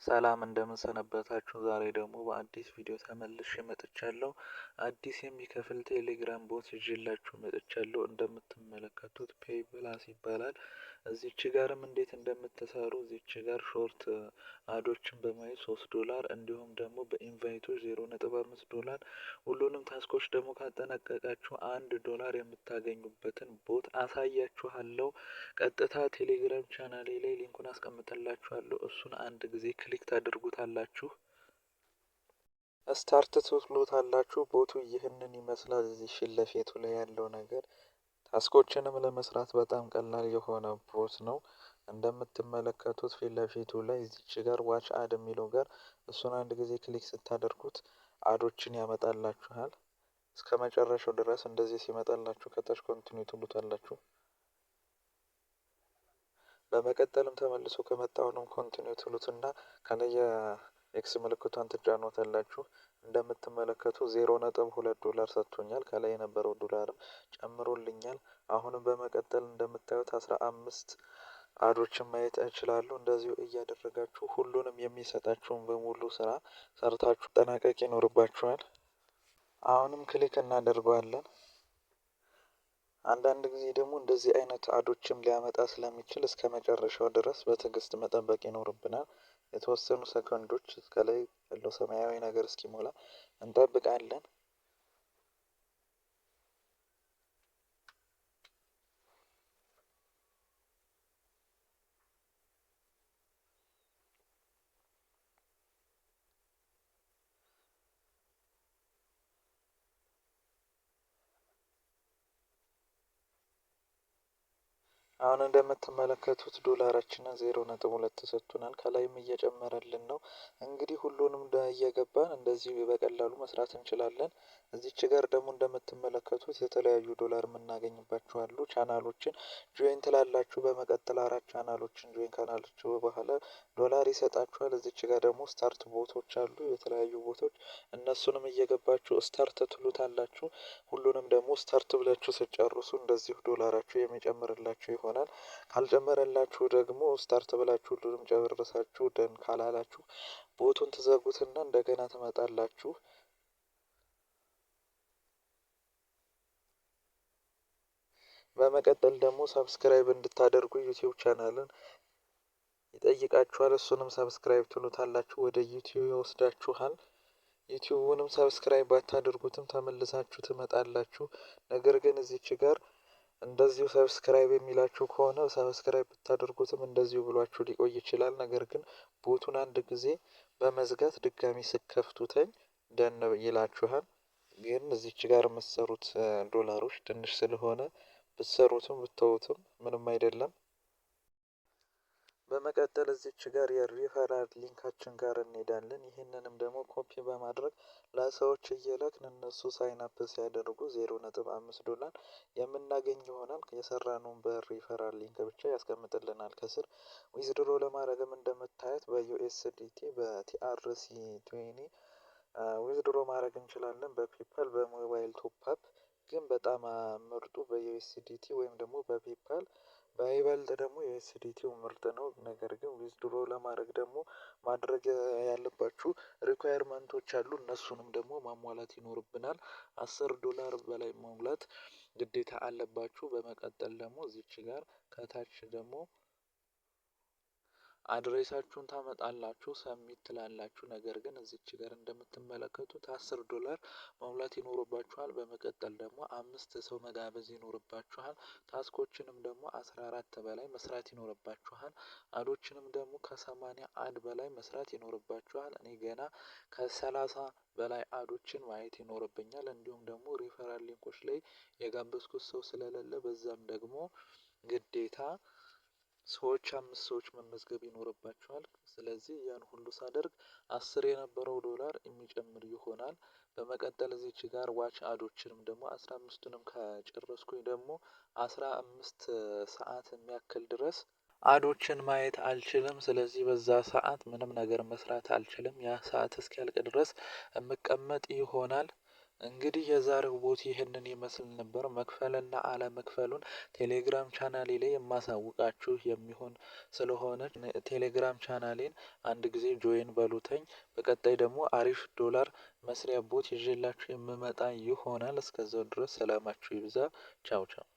ሰላም እንደምን ሰነበታችሁ። ዛሬ ደግሞ በአዲስ ቪዲዮ ተመልሼ መጥቻለሁ። አዲስ የሚከፍል ቴሌግራም ቦት ይዤላችሁ መጥቻለሁ። እንደምትመለከቱት ፔይ ፕላስ ይባላል። እዚች ጋርም እንዴት እንደምትሰሩ እዚች ጋር ሾርት አዶችን በማየት $3 እንዲሁም ደግሞ በኢንቫይቶች $0.5 ሁሉንም ታስኮች ደግሞ ካጠናቀቃችሁ $1 የምታገኙበትን ቦት አሳያችኋለሁ። ቀጥታ ቴሌግራም ቻናሌ ላይ ሊንኩን አስቀምጥላችኋለሁ። እሱን አንድ ጊዜ ክሊክ ታደርጉታላችሁ። ስታርት ትሉታላችሁ። ቦቱ ይህንን ይመስላል። እዚህ ፊት ለፊቱ ላይ ያለው ነገር ታስኮችንም ለመስራት በጣም ቀላል የሆነ ቦት ነው። እንደምትመለከቱት ፊት ለፊቱ ላይ እዚች ጋር ዋች አድ የሚለው ጋር እሱን አንድ ጊዜ ክሊክ ስታደርጉት አዶችን ያመጣላችኋል። እስከ መጨረሻው ድረስ እንደዚህ ሲመጣላችሁ ከታች ኮንቲኒው ትሉታላችሁ። በመቀጠልም ተመልሶ ከመጣውንም ኮንቲኒው ትሉትና ከላይ የኤክስ ምልክቷን ትጫኑታላችሁ። እንደምትመለከቱ $0.2 ሰጥቶኛል። ከላይ የነበረው ዶላርም ጨምሮልኛል። አሁንም በመቀጠል እንደምታዩት 15 አዶችን ማየት እችላለሁ። እንደዚሁ እያደረጋችሁ ሁሉንም የሚሰጣችሁን በሙሉ ስራ ሰርታችሁ ጠናቀቅ ይኖርባችኋል። አሁንም ክሊክ እናደርገዋለን። አንዳንድ ጊዜ ደግሞ እንደዚህ አይነት አዶችም ሊያመጣ ስለሚችል እስከ መጨረሻው ድረስ በትዕግስት መጠበቅ ይኖርብናል። የተወሰኑ ሰከንዶች ከላይ ያለው ሰማያዊ ነገር እስኪሞላ እንጠብቃለን። አሁን እንደምትመለከቱት ዶላራችንን 0.2 ተሰጥቶናል። ከላይም እየጨመረልን ነው። እንግዲህ ሁሉንም እየገባን እንደዚህ በቀላሉ መስራት እንችላለን። እዚች ጋር ደግሞ እንደምትመለከቱት የተለያዩ ዶላር የምናገኝባቸው አሉ። ቻናሎችን ጆይን ትላላችሁ። በመቀጠል 4 ቻናሎችን ጆይን ካላችሁ በኋላ ዶላር ይሰጣችኋል። እዚች ጋር ደግሞ ስታርት ቦቶች አሉ፣ የተለያዩ ቦቶች። እነሱንም እየገባችሁ ስታርት ትሉታላችሁ። ሁሉንም ደግሞ ስታርት ብላችሁ ስጨርሱ እንደዚሁ ዶላራችሁ የሚጨምርላችሁ ይሆናል። ካልጨመረላችሁ ደግሞ ስታርት ብላችሁ ሁሉንም ጨርሳችሁ ደን ካላላችሁ ቦቱን ትዘጉትና እንደገና ትመጣላችሁ። በመቀጠል ደግሞ ሰብስክራይብ እንድታደርጉ ዩቲዩብ ቻናልን ይጠይቃችኋል። እሱንም ሰብስክራይብ ትሉታላችሁ። ወደ ዩቲዩብ ይወስዳችኋል። ዩቲዩብንም ሰብስክራይብ ባታደርጉትም ተመልሳችሁ ትመጣላችሁ። ነገር ግን እዚች ጋር እንደዚሁ ሰብስክራይብ የሚላችሁ ከሆነ ሰብስክራይብ ብታደርጉትም እንደዚሁ ብሏችሁ ሊቆይ ይችላል። ነገር ግን ቦቱን አንድ ጊዜ በመዝጋት ድጋሚ ስከፍቱትኝ ደን ይላችኋል። ግን እዚች ጋር የምትሰሩት ዶላሮች ትንሽ ስለሆነ ብትሰሩትም ብትተውትም ምንም አይደለም። በመቀጠል እዚች ጋር የሪፈራል ሊንካችን ጋር እንሄዳለን። ይህንንም ደግሞ ኮፒ በማድረግ ለሰዎች እየላክን እነሱ ሳይን አፕ ሲያደርጉ $0.5 የምናገኝ ይሆናል። የሰራነውን በሪፈራል ሊንክ ብቻ ያስቀምጥልናል ከስር። ዊዝድሮ ለማድረግም እንደምታዩት በዩኤስዲቲ በቲአርሲ 20 ዊዝድሮ ማድረግ እንችላለን። በፔፓል በሞባይል ቶፕ ግን በጣም ምርጡ በዩኤስዲቲ ወይም ደግሞ በፔፓል በይበልጥ ደግሞ የዩኤስዲቲው ምርጥ ነው። ነገር ግን ዊዝድሮ ለማድረግ ደግሞ ማድረግ ያለባችሁ ሪኳየርመንቶች አሉ። እነሱንም ደግሞ ማሟላት ይኖርብናል። $10 በላይ መሙላት ግዴታ አለባችሁ። በመቀጠል ደግሞ እዚች ጋር ከታች ደግሞ አድሬሳችሁን ታመጣላችሁ፣ ሰሚት ትላላችሁ። ነገር ግን እዚች ጋር እንደምትመለከቱት $10 መሙላት ይኖርባችኋል። በመቀጠል ደግሞ 5 ሰው መጋበዝ ይኖርባችኋል። ታስኮችንም ደግሞ 14 በላይ መስራት ይኖርባችኋል። አዶችንም ደግሞ ከ80 አድ በላይ መስራት ይኖርባችኋል። እኔ ገና ከ30 በላይ አዶችን ማየት ይኖርብኛል። እንዲሁም ደግሞ ሪፈራል ሊንኮች ላይ የጋበዝኩት ሰው ስለሌለ በዛም ደግሞ ግዴታ 5 ሰዎች መመዝገብ ይኖርባቸዋል። ስለዚህ ያን ሁሉ ሳደርግ 10 የነበረው ዶላር የሚጨምር ይሆናል። በመቀጠል እዚች ጋር ዋች አዶችንም ደግሞ 15ቱንም ከጨረስኩኝ ደግሞ 15 ሰዓት የሚያክል ድረስ አዶችን ማየት አልችልም። ስለዚህ በዛ ሰዓት ምንም ነገር መስራት አልችልም። ያ ሰዓት እስኪያልቅ ድረስ የምቀመጥ ይሆናል። እንግዲህ የዛሬው ቦት ይህንን ይመስል ነበር። መክፈልና አለመክፈሉን ቴሌግራም ቻናሌ ላይ የማሳውቃችሁ የሚሆን ስለሆነ ቴሌግራም ቻናሌን አንድ ጊዜ ጆይን በሉተኝ። በቀጣይ ደግሞ አሪፍ ዶላር መስሪያ ቦት ይዤላችሁ የምመጣ ይሆናል። እስከዛው ድረስ ሰላማችሁ ይብዛ። ቻው ቻው።